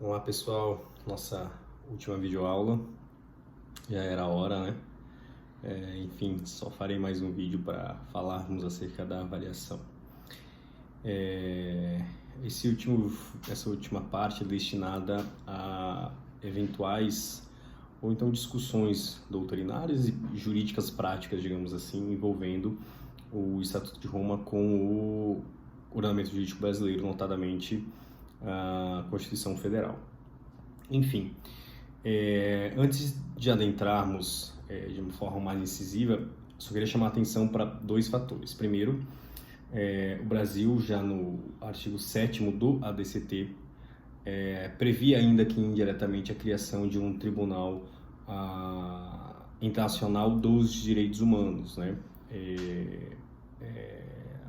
Olá pessoal, nossa última videoaula, já era a hora, né? Enfim, só farei mais um vídeo para falarmos acerca da avaliação. Essa última parte é destinada a eventuais ou então discussões doutrinárias e jurídicas práticas, digamos assim, envolvendo o Estatuto de Roma com o ordenamento jurídico brasileiro, notadamente a Constituição Federal. Enfim, antes de adentrarmos de uma forma mais incisiva, só queria chamar a atenção para dois fatores. Primeiro, o Brasil, já no artigo 7º do ADCT, previa ainda que indiretamente a criação de um tribunal internacional dos direitos humanos, né?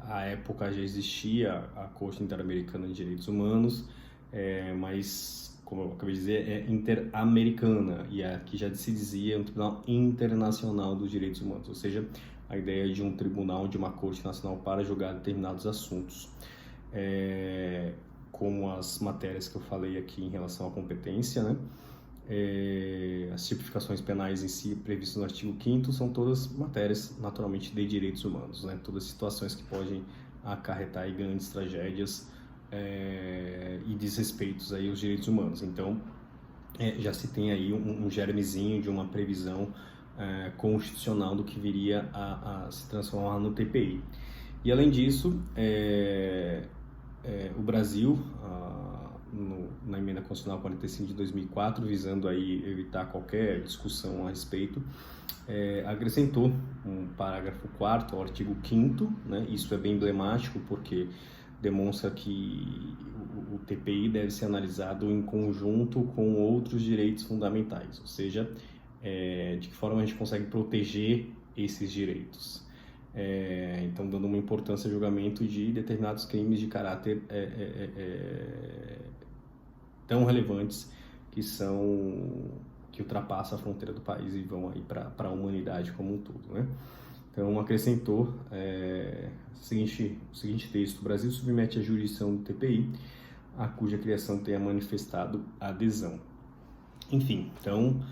À época já existia a Corte Interamericana de Direitos Humanos, mas, como eu acabei de dizer, é interamericana, e aqui já se dizia um Tribunal Internacional dos Direitos Humanos, ou seja, a ideia de um tribunal, de uma Corte Nacional para julgar determinados assuntos. Como as matérias que eu falei aqui em relação à competência, né? As tipificações penais em si previstas no artigo 5º são todas matérias naturalmente de direitos humanos, né? Todas situações que podem acarretar aí grandes tragédias e desrespeitos aí aos direitos humanos. Então já se tem aí um germezinho de uma previsão constitucional do que viria a se transformar no TPI. E além disso, o Brasil, na emenda constitucional 45 de 2004, visando aí evitar qualquer discussão a respeito, acrescentou um parágrafo 4º ao artigo 5º, né? Isso é bem emblemático porque demonstra que o TPI deve ser analisado em conjunto com outros direitos fundamentais, ou seja, de que forma a gente consegue proteger esses direitos. Então, dando uma importância ao julgamento de determinados crimes de caráter tão relevantes que ultrapassam a fronteira do país e vão aí para a humanidade como um todo, né? Então, acrescentou o seguinte texto: o Brasil submete à jurisdição do TPI, a cuja criação tenha manifestado adesão. Enfim, então,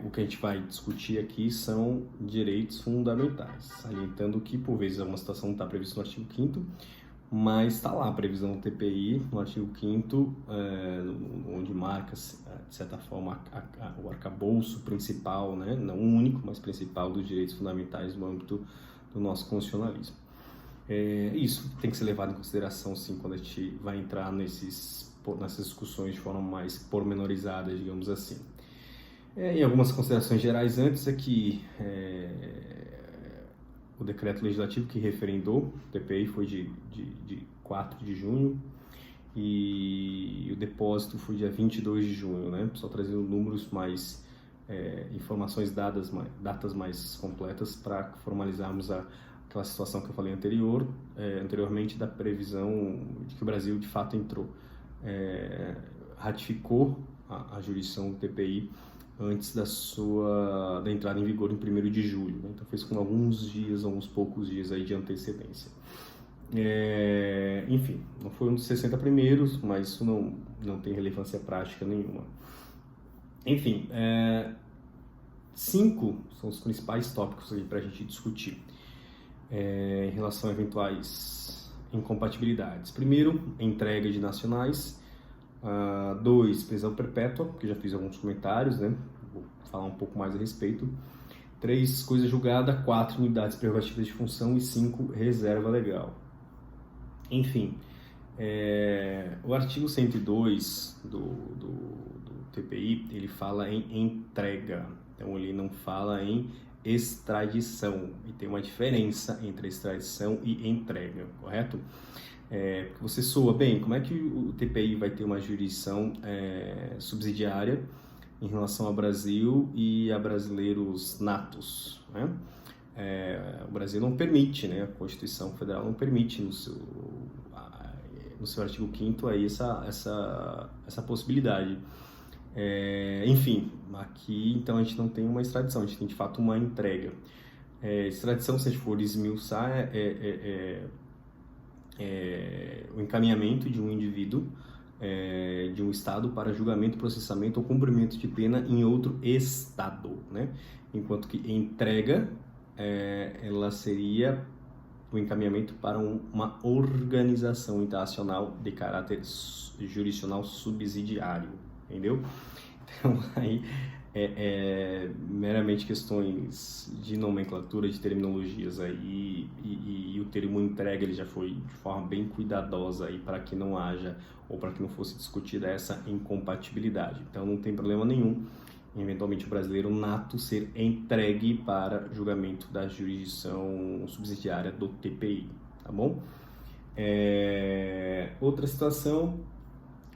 o que a gente vai discutir aqui são direitos fundamentais, salientando que, por vezes, alguma situação não está prevista no artigo 5º, mas está lá a previsão do TPI, no artigo 5º, onde marca, de certa forma, o arcabouço principal, né? Não único, mas principal dos direitos fundamentais no âmbito do nosso constitucionalismo. Isso tem que ser levado em consideração, sim, quando a gente vai entrar nessas discussões de forma mais pormenorizada, digamos assim. E algumas considerações gerais antes é que o decreto legislativo que referendou o TPI foi de 4 de junho e o depósito foi dia 22 de junho, né? Só trazendo números mais, informações datas mais completas para formalizarmos aquela situação que eu falei anteriormente da previsão de que o Brasil de fato ratificou a jurisdição do TPI antes da entrada em vigor em 1º de julho, né? Então fez com alguns poucos dias aí de antecedência. Enfim, não foi um dos 60 primeiros, mas isso não tem relevância prática nenhuma. Enfim, 5 são os principais tópicos aí para a gente discutir em relação a eventuais incompatibilidades. Primeiro, entrega de nacionais. 2, prisão perpétua, que já fiz alguns comentários, né? Vou falar um pouco mais a respeito. 3, coisa julgada. 4, unidades prerrogativas de função. E 5, reserva legal. Enfim, o artigo 102 do TPI, ele fala em entrega, então ele não fala em extradição, e tem uma diferença entre extradição e entrega, correto? Você soa bem, como é que o TPI vai ter uma jurisdição subsidiária em relação ao Brasil e a brasileiros natos, né? O Brasil não permite, né? A Constituição Federal não permite no seu artigo 5º aí essa possibilidade. Enfim, aqui então a gente não tem uma extradição, a gente tem de fato uma entrega. Extradição, se a gente for esmiuçar, o encaminhamento de um indivíduo de um estado para julgamento, processamento ou cumprimento de pena em outro estado, né? Enquanto que entrega, ela seria o encaminhamento para uma organização internacional de caráter jurisdicional subsidiário, entendeu? Então, aí meramente questões de nomenclatura, de terminologias aí, e o termo entrega ele já foi de forma bem cuidadosa aí para que não haja, ou para que não fosse discutida essa incompatibilidade. Então, não tem problema nenhum, eventualmente, o brasileiro nato ser entregue para julgamento da jurisdição subsidiária do TPI, tá bom? Outra situação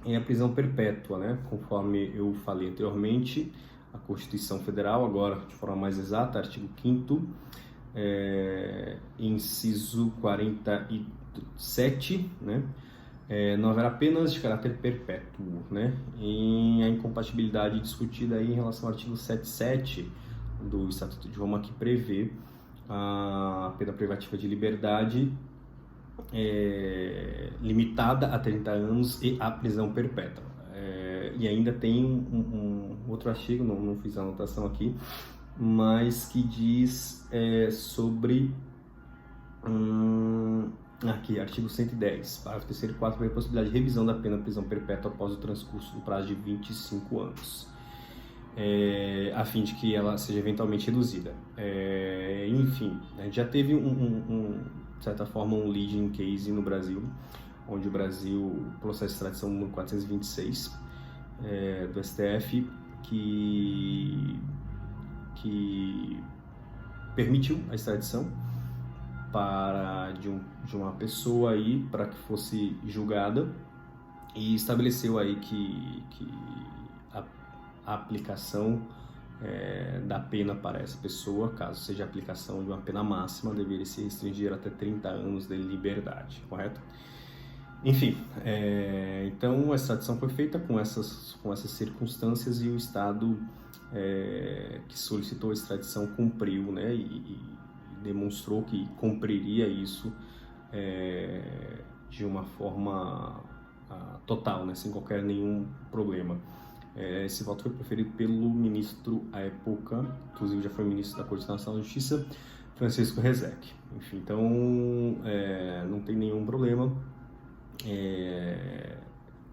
é a prisão perpétua, né? Conforme eu falei anteriormente, a Constituição Federal, agora de forma mais exata, artigo 5º, inciso 47, né? Não haverá penas de caráter perpétuo, né? E a incompatibilidade discutida aí em relação ao artigo 77 do Estatuto de Roma, que prevê a pena privativa de liberdade limitada a 30 anos e a prisão perpétua. E ainda tem um outro artigo, não fiz a anotação aqui, mas que diz sobre... aqui, artigo 110, parágrafo 3º e 4º, a possibilidade de revisão da pena de prisão perpétua após o transcurso do prazo de 25 anos, a fim de que ela seja eventualmente reduzida. Enfim, a gente já teve de certa forma, um leading case no Brasil, onde o Brasil, processo de extradição número 426 do STF, que permitiu a extradição de uma pessoa aí para que fosse julgada, e estabeleceu aí que a aplicação da pena para essa pessoa, caso seja a aplicação de uma pena máxima, deveria se restringir até 30 anos de liberdade, correto? Enfim, então a extradição foi feita com essas circunstâncias, e o Estado que solicitou a extradição cumpriu, né, e demonstrou que cumpriria isso de uma forma total, né, sem qualquer nenhum problema. Esse voto foi proferido pelo ministro à época, inclusive já foi ministro da Corte Nacional de Justiça, Francisco Rezec. Enfim, então não tem nenhum problema.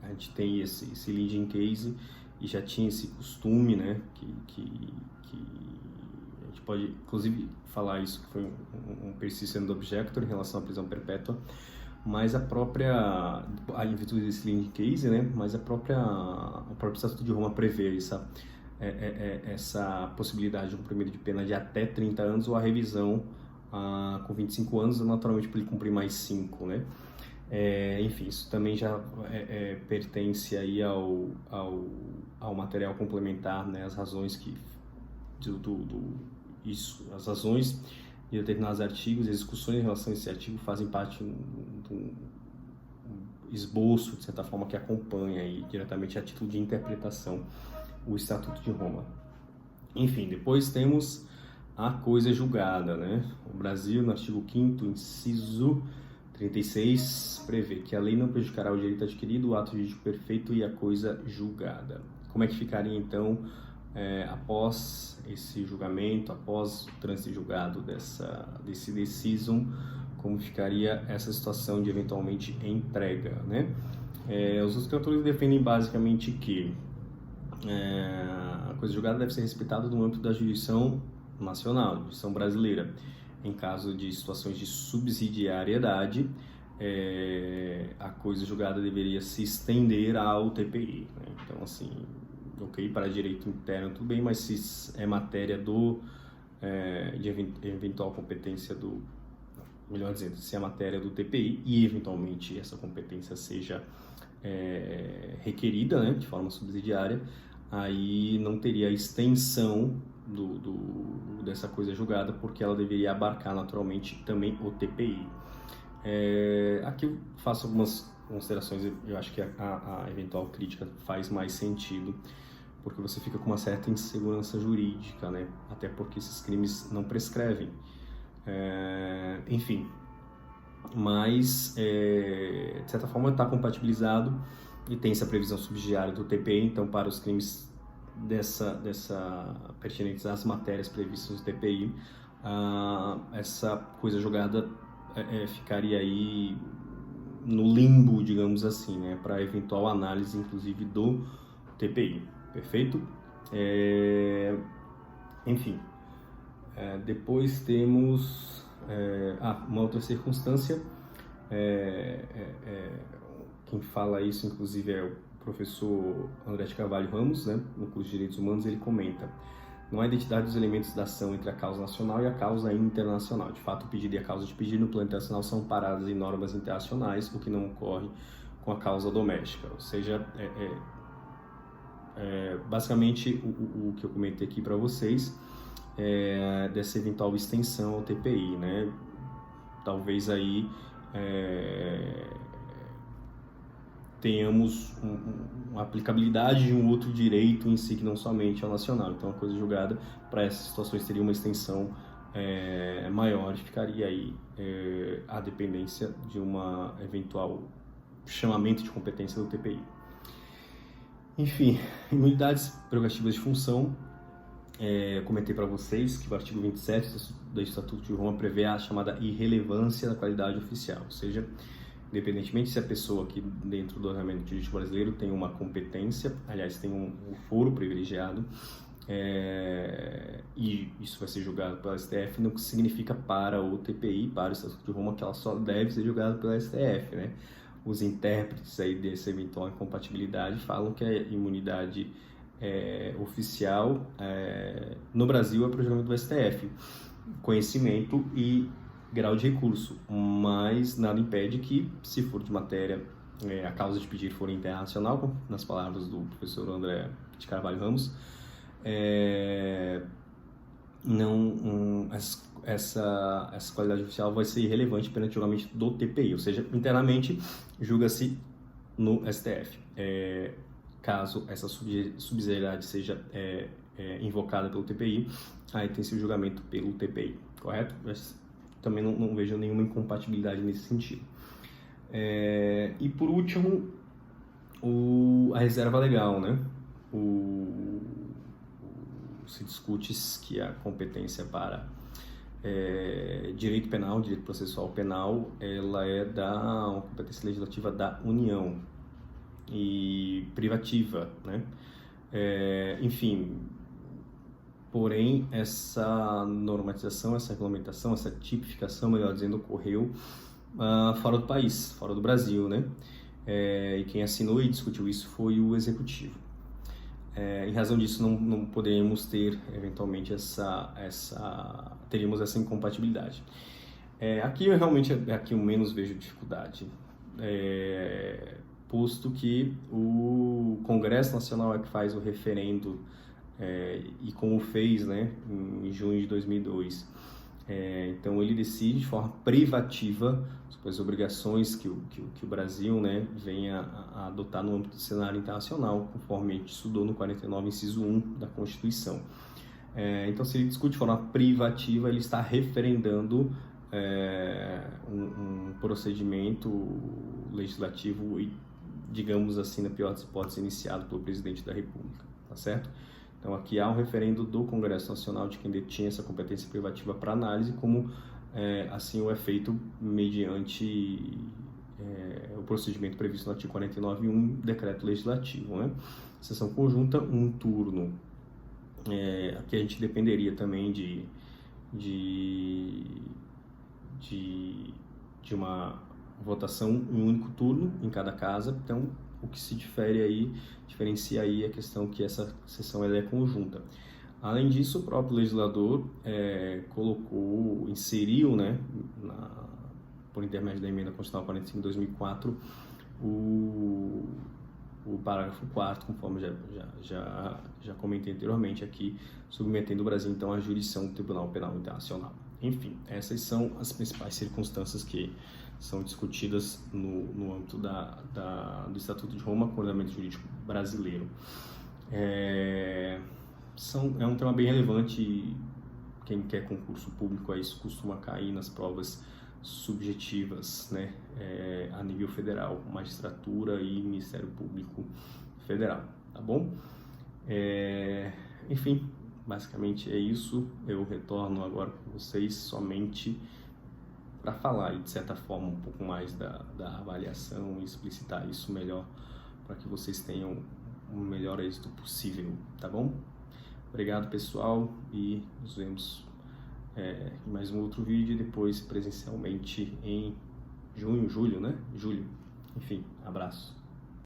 A gente tem esse leading case e já tinha esse costume, né, que a gente pode inclusive falar isso, que foi um persistent objector em relação à prisão perpétua, mas em virtude desse leading case, né, mas o próprio Estatuto de Roma prevê essa possibilidade de cumprimento de pena de até 30 anos, ou a revisão com 25 anos, naturalmente para ele cumprir mais 5, né? Enfim, isso também já pertence aí ao material complementar, né, as razões as razões de determinados artigos e as discussões em relação a esse artigo fazem parte do esboço, de certa forma, que acompanha aí, diretamente a título de interpretação, o Estatuto de Roma. Enfim, depois temos a coisa julgada, né? O Brasil, no artigo 5º, inciso 36, prevê que a lei não prejudicará o direito adquirido, o ato jurídico perfeito e a coisa julgada. Como é que ficaria, então, após esse julgamento, após o trânsito julgado desse decisum, como ficaria essa situação de eventualmente entrega, né? Os autores defendem basicamente que a coisa julgada deve ser respeitada no âmbito da jurisdição nacional, jurisdição brasileira. Em caso de situações de subsidiariedade, a coisa julgada deveria se estender ao TPI, né? Então, assim, ok, para direito interno tudo bem, mas se é matéria de eventual competência melhor dizendo, se é matéria do TPI e eventualmente essa competência seja requerida, né, de forma subsidiária, aí não teria extensão dessa coisa julgada, porque ela deveria abarcar naturalmente também o TPI. Aqui eu faço algumas considerações, eu acho que a eventual crítica faz mais sentido, porque você fica com uma certa insegurança jurídica, né? Até porque esses crimes não prescrevem. Enfim, mas de certa forma está compatibilizado e tem essa previsão subsidiária do TPI, então para os crimes pertinentes às matérias previstas no TPI, essa coisa jogada ficaria aí no limbo, digamos assim, né, para eventual análise, inclusive, do TPI, perfeito? Enfim, depois temos uma outra circunstância, quem fala isso, inclusive, é o professor André de Carvalho Ramos, né, no curso de Direitos Humanos. Ele comenta: não há identidade dos elementos da ação entre a causa nacional e a causa internacional. De fato, o pedido e a causa de pedido no plano internacional são paradas em normas internacionais, o que não ocorre com a causa doméstica. Ou seja, basicamente o que eu comentei aqui para vocês dessa eventual extensão ao TPI, né? Talvez aí tenhamos uma aplicabilidade de um outro direito em si, que não somente ao nacional. Então, a coisa julgada para essas situações teria uma extensão maior, e ficaria aí a dependência de uma eventual chamamento de competência do TPI. Enfim, imunidades, prerrogativas de função. Comentei para vocês que o artigo 27 do Estatuto de Roma prevê a chamada irrelevância da qualidade oficial, ou seja, independentemente se a pessoa que dentro do ordenamento jurídico brasileiro tem uma competência, aliás, tem um foro privilegiado, e isso vai ser julgado pela STF, não significa para o TPI, para o Estatuto de Roma, que ela só deve ser julgada pela STF, né? Os intérpretes aí dessa eventual incompatibilidade falam que a imunidade oficial no Brasil é para o julgamento do STF, conhecimento e grau de recurso, mas nada impede que, se for de matéria, a causa de pedir for internacional, nas palavras do professor André de Carvalho Ramos, essa qualidade oficial vai ser irrelevante perante o julgamento do TPI, ou seja, internamente julga-se no STF. Caso essa subsidiariedade seja invocada pelo TPI, aí tem-se o julgamento pelo TPI, correto? Mas também não vejo nenhuma incompatibilidade nesse sentido. E por último, a reserva legal, né? Se discute que a competência para direito penal, direito processual penal, ela é uma competência legislativa da União e privativa, né? Enfim, porém, essa normatização, essa regulamentação, essa tipificação, melhor dizendo, ocorreu fora do país, fora do Brasil, né? E quem assinou e discutiu isso foi o Executivo. Em razão disso, não poderíamos ter, eventualmente, teríamos essa incompatibilidade. Aqui eu realmente eu menos vejo dificuldade, posto que o Congresso Nacional é que faz o referendo, e como fez, né, em junho de 2002. Então ele decide de forma privativa sobre as obrigações que o Brasil, né, venha a adotar no âmbito do cenário internacional, conforme a gente estudou no 49, inciso 1 da Constituição. Então, se ele discute de forma privativa, ele está referendando um procedimento legislativo, digamos assim, na pior das hipóteses, iniciado pelo Presidente da República, tá certo? Então, aqui há um referendo do Congresso Nacional de quem detinha essa competência privativa para análise, como assim o é feito mediante o procedimento previsto no artigo 49.1, decreto legislativo, né? Sessão conjunta, um turno. Aqui a gente dependeria também de uma votação em um único turno em cada casa. Então, o que se diferencia aí a questão que essa sessão ela é conjunta. Além disso, o próprio legislador inseriu, né, por intermédio da emenda constitucional 45 de 2004, o parágrafo 4º, conforme já comentei anteriormente aqui, submetendo o Brasil, então, à jurisdição do Tribunal Penal Internacional. Enfim, essas são as principais circunstâncias que são discutidas no âmbito do Estatuto de Roma com o ordenamento jurídico brasileiro. É um tema bem relevante, e quem quer concurso público, isso costuma cair nas provas subjetivas, né, a nível federal, magistratura e Ministério Público Federal, tá bom? Enfim, basicamente é isso. Eu retorno agora com vocês somente para falar, de certa forma, um pouco mais da avaliação e explicitar isso melhor para que vocês tenham o melhor êxito possível, tá bom? Obrigado, pessoal, e nos vemos em mais um outro vídeo e depois presencialmente em julho, né? Enfim, abraço.